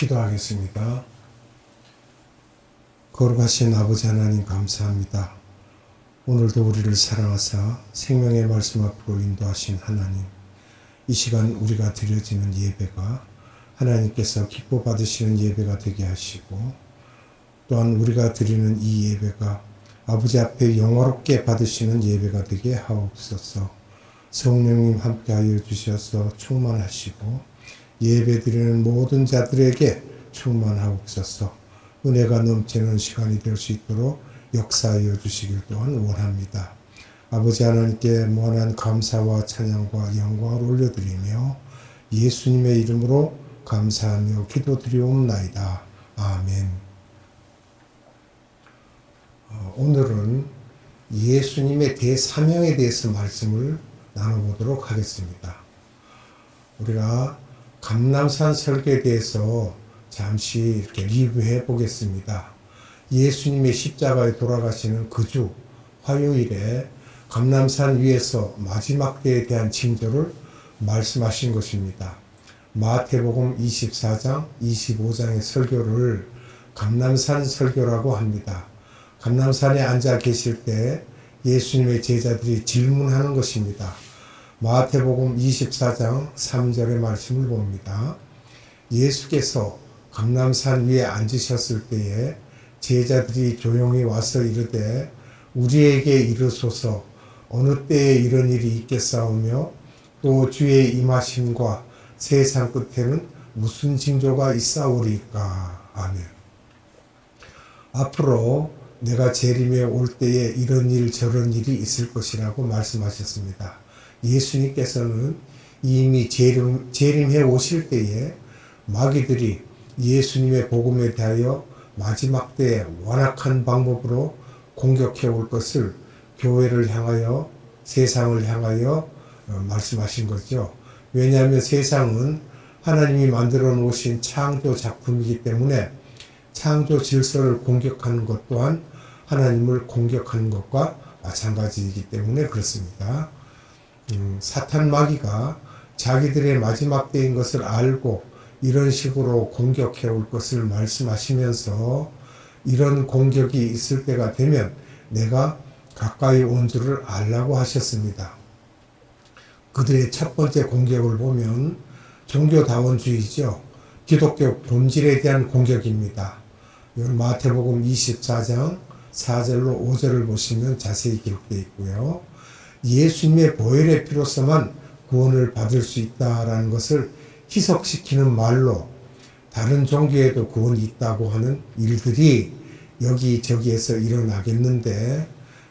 기도하겠습니다. 거룩하신 아버지 하나님 감사합니다. 오늘도 우리를 사랑하사 생명의 말씀 앞으로 인도하신 하나님, 이 시간 우리가 드려지는 예배가 하나님께서 기뻐 받으시는 예배가 되게 하시고, 또한 우리가 드리는 이 예배가 아버지 앞에 영화롭게 받으시는 예배가 되게 하옵소서. 성령님 함께하여 주셔서 충만하시고 예배 드리는 모든 자들에게 충만하옵소서. 은혜가 넘치는 시간이 될 수 있도록 역사하여 주시길 또한 원합니다. 아버지 하나님께 무한한 감사와 찬양과 영광을 올려드리며 예수님의 이름으로 감사하며 기도드리옵나이다. 아멘. 오늘은 예수님의 대사명에 대해서 말씀을 나눠보도록 하겠습니다. 우리가 감람산 설교에 대해서 잠시 이렇게 리뷰해 보겠습니다. 예수님의 십자가에 돌아가시는 그 주 화요일에 감람산 위에서 마지막 때에 대한 징조를 말씀하신 것입니다. 마태복음 24장, 25장의 설교를 감람산 설교라고 합니다. 감람산에 앉아 계실 때 예수님의 제자들이 질문하는 것입니다. 마태복음 24장 3절의 말씀을 봅니다. 예수께서 감람산 위에 앉으셨을 때에 제자들이 조용히 와서 이르되 우리에게 이르소서 어느 때에 이런 일이 있겠사오며 또 주의 임하심과 세상 끝에는 무슨 징조가 있사오리까. 아멘. 앞으로 내가 재림에 올 때에 이런 일 저런 일이 있을 것이라고 말씀하셨습니다. 예수님께서는 이미 재림해 오실 때에 마귀들이 예수님의 복음에 대하여 마지막 때에 완악한 방법으로 공격해 올 것을 교회를 향하여 세상을 향하여 말씀하신 거죠. 왜냐하면 세상은 하나님이 만들어 놓으신 창조 작품이기 때문에 창조 질서를 공격하는 것 또한 하나님을 공격하는 것과 마찬가지이기 때문에 그렇습니다. 사탄 마귀가 자기들의 마지막 때인 것을 알고 이런 식으로 공격해 올 것을 말씀하시면서 이런 공격이 있을 때가 되면 내가 가까이 온 줄을 알라고 하셨습니다. 그들의 첫 번째 공격을 보면 종교다원주의죠. 기독교 본질에 대한 공격입니다. 마태복음 24장 4절로 5절을 보시면 자세히 기록되어 있고요. 예수님의 보혈의 피로서만 구원을 받을 수 있다라는 것을 희석시키는 말로 다른 종교에도 구원이 있다고 하는 일들이 여기저기에서 일어나겠는데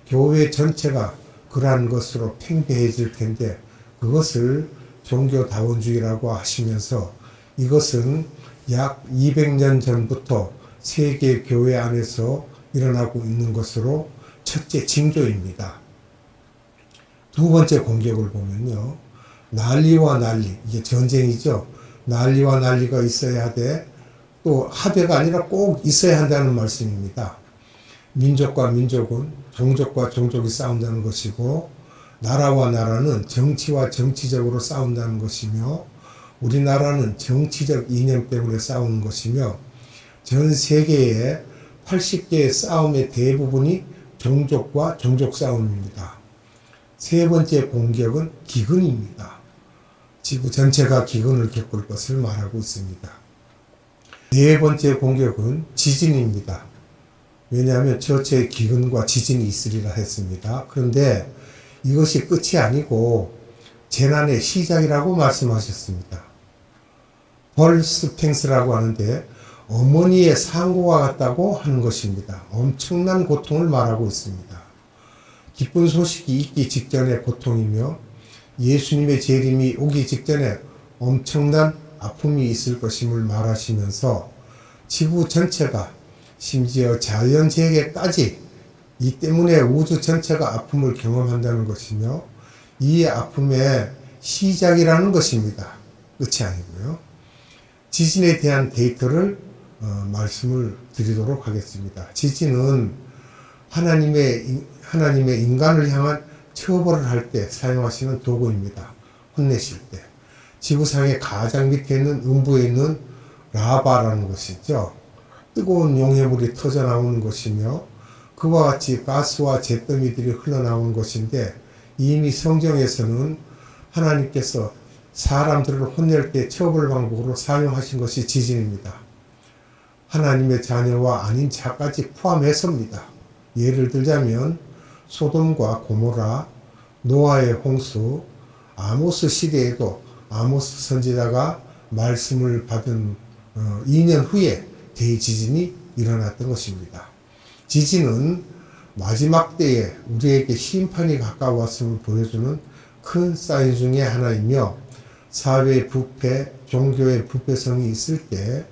교회 전체가 그러한 것으로 팽배해질 텐데 그것을 종교다원주의라고 하시면서 이것은 약 200년 전부터 세계 교회 안에서 일어나고 있는 것으로 첫째 징조입니다. 두 번째 공격을 보면요. 난리와 난리, 이게 전쟁이죠. 난리와 난리가 있어야 하되 또 하되가 아니라 꼭 있어야 한다는 말씀입니다. 민족과 민족은 종족과 종족이 싸운다는 것이고 나라와 나라는 정치와 정치적으로 싸운다는 것이며 우리나라는 정치적 이념 때문에 싸우는 것이며 전 세계의 80개의 싸움의 대부분이 종족과 종족 싸움입니다. 세 번째 공격은 기근입니다. 지구 전체가 기근을 겪을 것을 말하고 있습니다. 네 번째 공격은 지진입니다. 왜냐하면 저체에 기근과 지진이 있으리라 했습니다. 그런데 이것이 끝이 아니고 재난의 시작이라고 말씀하셨습니다. 벌스팽스라고 하는데 어머니의 상고와 같다고 하는 것입니다. 엄청난 고통을 말하고 있습니다. 기쁜 소식이 있기 직전의 고통이며 예수님의 재림이 오기 직전에 엄청난 아픔이 있을 것임을 말하시면서 지구 전체가 심지어 자연재해까지 이 때문에 우주 전체가 아픔을 경험한다는 것이며 이 아픔의 시작이라는 것입니다. 끝이 아니고요. 지진에 대한 데이터를 말씀을 드리도록 하겠습니다. 지진은 하나님의 인간을 향한 처벌을 할 때 사용하시는 도구입니다. 혼내실 때. 지구상의 가장 밑에 있는 음부에 있는 라바라는 것이죠. 뜨거운 용해물이 터져 나오는 것이며 그와 같이 가스와 잿더미들이 흘러나오는 것인데 이미 성경에서는 하나님께서 사람들을 혼낼 때 처벌 방법으로 사용하신 것이 지진입니다. 하나님의 자녀와 아닌 자까지 포함해서입니다. 예를 들자면 소돔과 고모라, 노아의 홍수, 아모스 시대에도 아모스 선지자가 말씀을 받은 2년 후에 대지진이 일어났던 것입니다. 지진은 마지막 때에 우리에게 심판이 가까웠음을 보여주는 큰 사인 중에 하나이며 사회의 부패, 종교의 부패성이 있을 때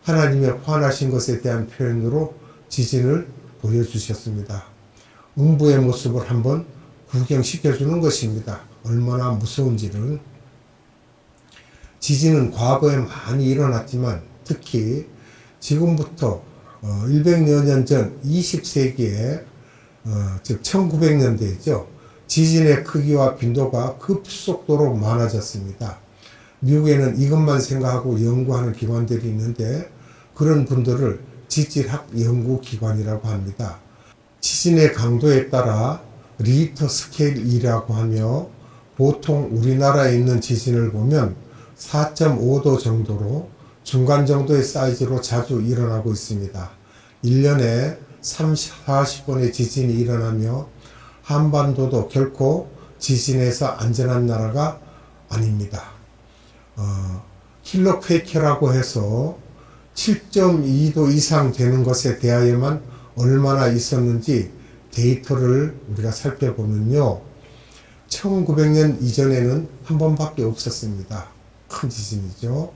하나님의 화나신 것에 대한 표현으로 지진을 보여주셨습니다. 음부의 모습을 한번 구경시켜주는 것입니다. 얼마나 무서운지를. 지진은 과거에 많이 일어났지만 특히 지금부터 100여 년 전 20세기에 즉 1900년대죠. 지진의 크기와 빈도가 급속도로 많아졌습니다. 미국에는 이것만 생각하고 연구하는 기관들이 있는데 그런 분들을 지질학 연구기관이라고 합니다. 지진의 강도에 따라 리히터 스케일이라고 하며 보통 우리나라에 있는 지진을 보면 4.5도 정도로 중간 정도의 사이즈로 자주 일어나고 있습니다. 1년에 30, 40번의 지진이 일어나며 한반도도 결코 지진에서 안전한 나라가 아닙니다. 킬러퀘이크라고 해서 7.2도 이상 되는 것에 대하여만 얼마나 있었는지 데이터를 우리가 살펴보면요. 1900년 이전에는 한 번밖에 없었습니다. 큰 지진이죠.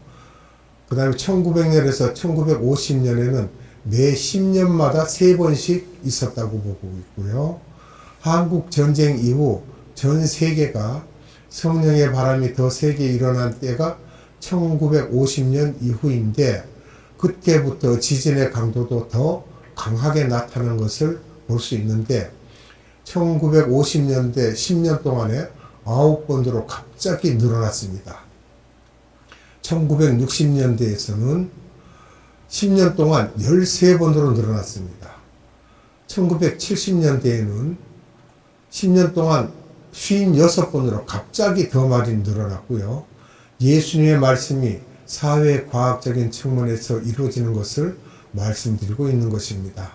그 다음에 1900년에서 1950년에는 매 10년마다 3번씩 있었다고 보고 있고요. 한국 전쟁 이후 전 세계가 성령의 바람이 더 세게 일어난 때가 1950년 이후인데 그때부터 지진의 강도도 더 강하게 나타난 것을 볼 수 있는데 1950년대 10년 동안에 9번으로 갑자기 늘어났습니다. 1960년대에서는 10년 동안 13번으로 늘어났습니다. 1970년대에는 10년 동안 56번으로 갑자기 더 많이 늘어났고요. 예수님의 말씀이 사회과학적인 측면에서 이루어지는 것을 말씀드리고 있는 것입니다.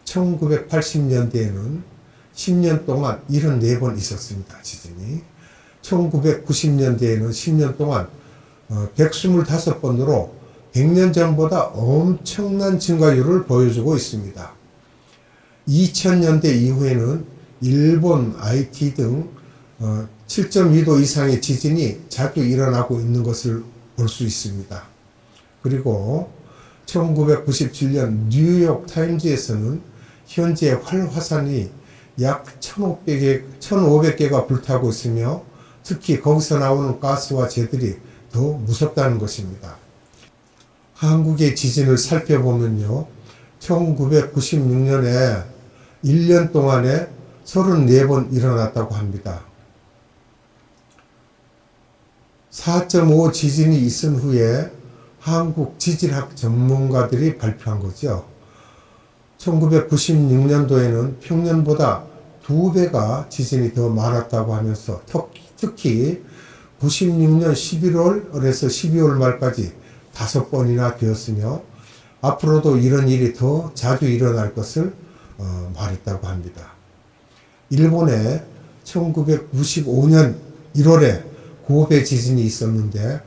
1980년대에는 10년 동안 74번 있었습니다. 지진이. 1990년대에는 10년 동안 125번으로 100년 전보다 엄청난 증가율을 보여주고 있습니다. 2000년대 이후에는 일본, IT 등 7.2도 이상의 지진이 자주 일어나고 있는 것을 볼 수 있습니다. 그리고 1997년 뉴욕 타임즈에서는 현재 활화산이 약 1500개가 불타고 있으며 특히 거기서 나오는 가스와 재들이 더 무섭다는 것입니다. 한국의 지진을 살펴보면요. 1996년에 1년 동안에 34번 일어났다고 합니다. 4.5 지진이 있은 후에 한국 지질학 전문가들이 발표한 거죠. 1996년도에는 평년보다 2배가 지진이 더 많았다고 하면서 특히 96년 11월에서 12월 말까지 5번이나 되었으며 앞으로도 이런 일이 더 자주 일어날 것을 말했다고 합니다. 일본에 1995년 1월에 고베 지진이 있었는데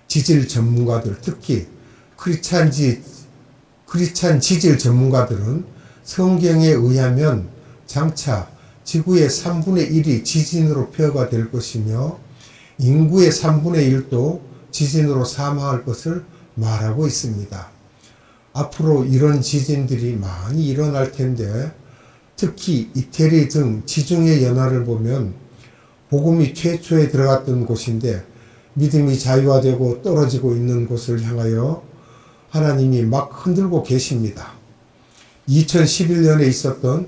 지질 전문가들, 특히 크리스찬 지질 전문가들은 성경에 의하면 장차 지구의 3분의 1이 지진으로 폐허가 될 것이며 인구의 3분의 1도 지진으로 사망할 것을 말하고 있습니다. 앞으로 이런 지진들이 많이 일어날 텐데 특히 이태리 등 지중해 연화를 보면 복음이 최초에 들어갔던 곳인데 믿음이 자유화되고 떨어지고 있는 곳을 향하여 하나님이 막 흔들고 계십니다. 2011년에 있었던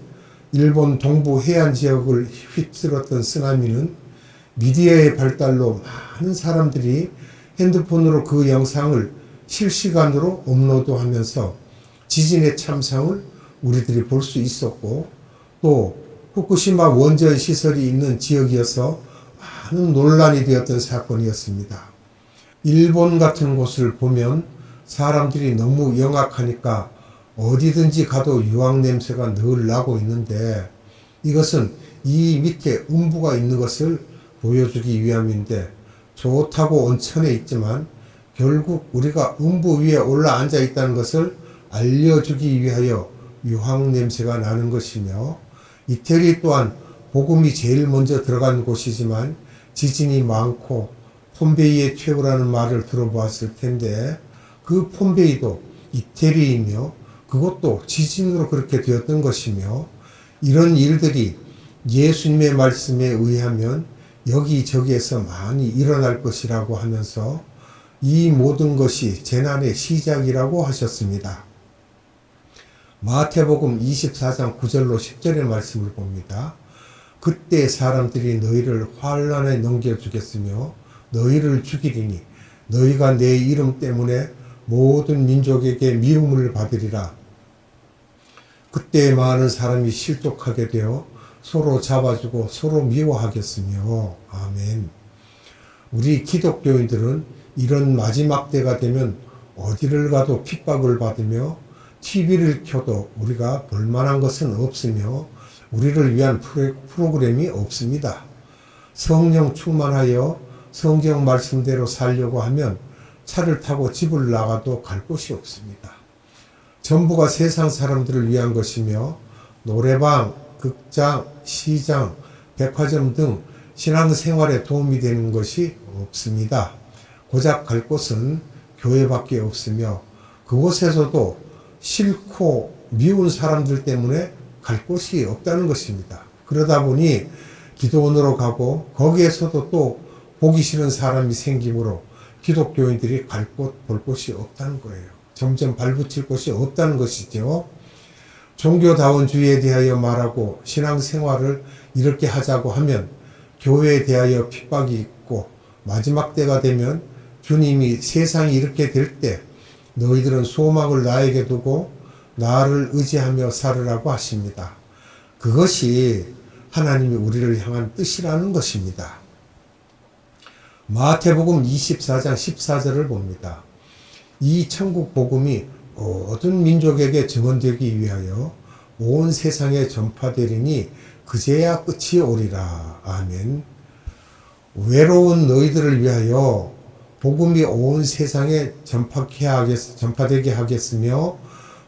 일본 동부 해안 지역을 휩쓸었던 쓰나미는 미디어의 발달로 많은 사람들이 핸드폰으로 그 영상을 실시간으로 업로드하면서 지진의 참상을 우리들이 볼 수 있었고, 또 후쿠시마 원전 시설이 있는 지역이어서 많은 논란이 되었던 사건이었습니다. 일본 같은 곳을 보면 사람들이 너무 영악하니까 어디든지 가도 유황 냄새가 늘 나고 있는데, 이것은 이 밑에 음부가 있는 것을 보여주기 위함인데, 좋다고 온천에 있지만 결국 우리가 음부 위에 올라앉아 있다는 것을 알려주기 위하여 유황 냄새가 나는 것이며, 이태리 또한 복음이 제일 먼저 들어간 곳이지만 지진이 많고 폼베이의 최후라는 말을 들어보았을 텐데, 그 폼베이도 이태리이며 그것도 지진으로 그렇게 되었던 것이며, 이런 일들이 예수님의 말씀에 의하면 여기저기에서 많이 일어날 것이라고 하면서 이 모든 것이 재난의 시작이라고 하셨습니다. 마태복음 24장 9절로 10절의 말씀을 봅니다. 그때 사람들이 너희를 환난에 넘겨주겠으며 너희를 죽이리니 너희가 내 이름 때문에 모든 민족에게 미움을 받으리라. 그때 많은 사람이 실족하게 되어 서로 잡아주고 서로 미워하겠으며. 아멘. 우리 기독교인들은 이런 마지막 때가 되면 어디를 가도 핍박을 받으며 TV를 켜도 우리가 볼만한 것은 없으며 우리를 위한 프로그램이 없습니다. 성령 충만하여 성경 말씀대로 살려고 하면 차를 타고 집을 나가도 갈 곳이 없습니다. 전부가 세상 사람들을 위한 것이며 노래방, 극장, 시장, 백화점 등 신앙생활에 도움이 되는 것이 없습니다. 고작 갈 곳은 교회밖에 없으며 그곳에서도 싫고 미운 사람들 때문에 갈 곳이 없다는 것입니다. 그러다 보니 기도원으로 가고 거기에서도 또 보기 싫은 사람이 생기므로 기독교인들이 갈 곳, 볼 곳이 없다는 거예요. 점점 발붙일 곳이 없다는 것이죠. 종교다원주의에 대하여 말하고 신앙생활을 이렇게 하자고 하면 교회에 대하여 핍박이 있고 마지막 때가 되면 주님이 세상이 이렇게 될 때 너희들은 소망을 나에게 두고 나를 의지하며 살으라고 하십니다. 그것이 하나님이 우리를 향한 뜻이라는 것입니다. 마태복음 24장 14절을 봅니다. 이 천국 복음이 모든 민족에게 증언되기 위하여 온 세상에 전파되리니 그제야 끝이 오리라. 아멘. 외로운 너희들을 위하여 복음이 온 세상에 전파되게 하겠으며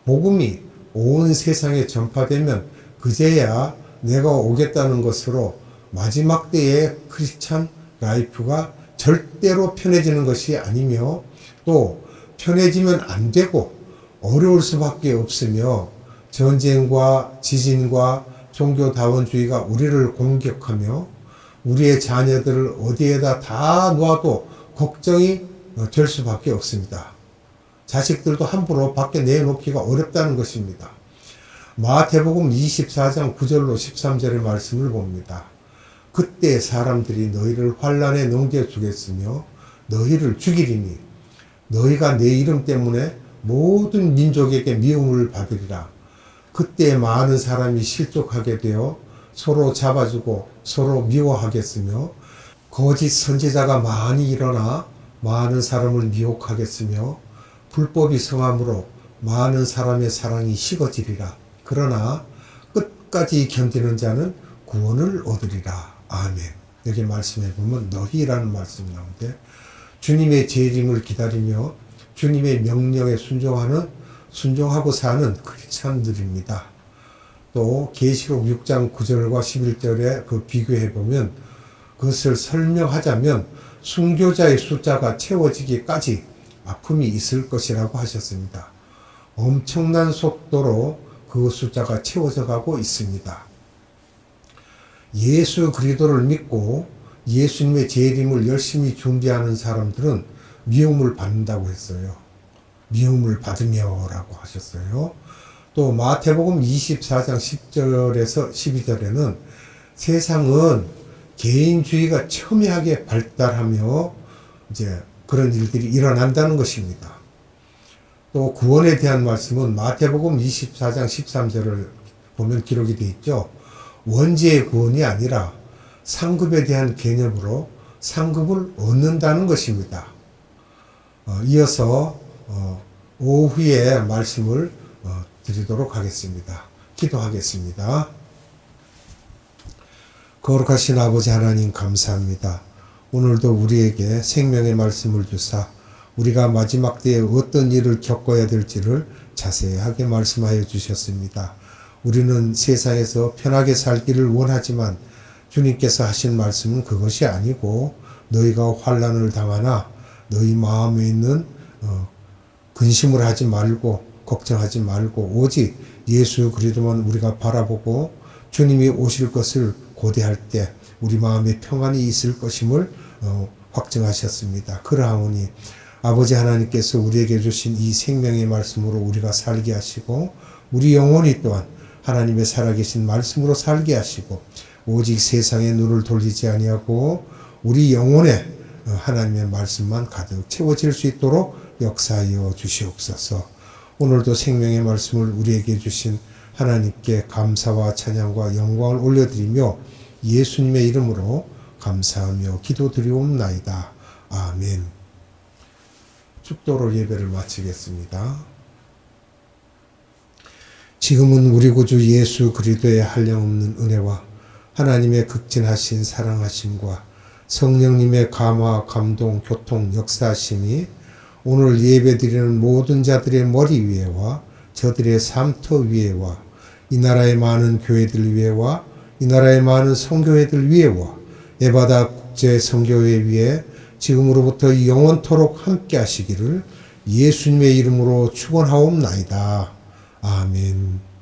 복음이 온 세상에 전파되면 그제야 내가 오겠다는 것으로 마지막 때의 크리스찬 라이프가 절대로 편해지는 것이 아니며 또 편해지면 안 되고 어려울 수밖에 없으며 전쟁과 지진과 종교다원주의가 우리를 공격하며 우리의 자녀들을 어디에다 다 놓아도 걱정이 될 수밖에 없습니다. 자식들도 함부로 밖에 내놓기가 어렵다는 것입니다. 마태복음 24장 9절로 13절의 말씀을 봅니다. 그때 사람들이 너희를 환난에 넘겨주겠으며 너희를 죽이리니 너희가 내 이름 때문에 모든 민족에게 미움을 받으리라. 그때 많은 사람이 실족하게 되어 서로 잡아주고 서로 미워하겠으며 거짓 선지자가 많이 일어나 많은 사람을 미혹하겠으며 불법이 성함으로 많은 사람의 사랑이 식어지리라. 그러나 끝까지 견디는 자는 구원을 얻으리라. 아멘. 여기 말씀해 보면 너희라는 말씀이 나오는데 주님의 재림을 기다리며 주님의 명령에 순종하고 사는 크리스찬들입니다. 또 계시록 6장 9절과 11절에 그 비교해 보면 그것을 설명하자면 순교자의 숫자가 채워지기까지 아픔이 있을 것이라고 하셨습니다. 엄청난 속도로 그 숫자가 채워져 가고 있습니다. 예수 그리스도를 믿고 예수님의 재림을 열심히 준비하는 사람들은 미움을 받는다고 했어요. 미움을 받으며라고 하셨어요. 또 마태복음 24장 10절에서 12절에는 세상은 개인주의가 첨예하게 발달하며 이제 그런 일들이 일어난다는 것입니다. 또 구원에 대한 말씀은 마태복음 24장 13절을 보면 기록이 되어 있죠. 원죄의 구원이 아니라 상급에 대한 개념으로 상급을 얻는다는 것입니다. 이어서 오후에 말씀을 드리도록 하겠습니다. 기도하겠습니다. 거룩하신 아버지 하나님 감사합니다. 오늘도 우리에게 생명의 말씀을 주사 우리가 마지막 때에 어떤 일을 겪어야 될지를 자세하게 말씀하여 주셨습니다. 우리는 세상에서 편하게 살기를 원하지만 주님께서 하신 말씀은 그것이 아니고 너희가 환난을 당하나 너희 마음에 있는 근심을 하지 말고 걱정하지 말고 오직 예수 그리스도만 우리가 바라보고 주님이 오실 것을 고대할 때 우리 마음에 평안이 있을 것임을 확증하셨습니다. 그러하오니 아버지 하나님께서 우리에게 주신 이 생명의 말씀으로 우리가 살게 하시고 우리 영혼이 또한 하나님의 살아계신 말씀으로 살게 하시고 오직 세상에 눈을 돌리지 아니하고 우리 영혼에 하나님의 말씀만 가득 채워질 수 있도록 역사하여 주시옵소서. 오늘도 생명의 말씀을 우리에게 주신 하나님께 감사와 찬양과 영광을 올려드리며 예수님의 이름으로 감사하며 기도드리옵나이다. 아멘. 축도로 예배를 마치겠습니다. 지금은 우리 구주 예수 그리스도의 한량없는 은혜와 하나님의 극진하신 사랑하심과 성령님의 감화, 감동, 교통, 역사하심이 오늘 예배드리는 모든 자들의 머리 위에와 저들의 삶터 위에와 이 나라의 많은 교회들 위에와 이 나라의 많은 선교회들 위에와 에바다 국제 선교회 위에 지금으로부터 영원토록 함께 하시기를 예수님의 이름으로 축원하옵나이다. 아멘.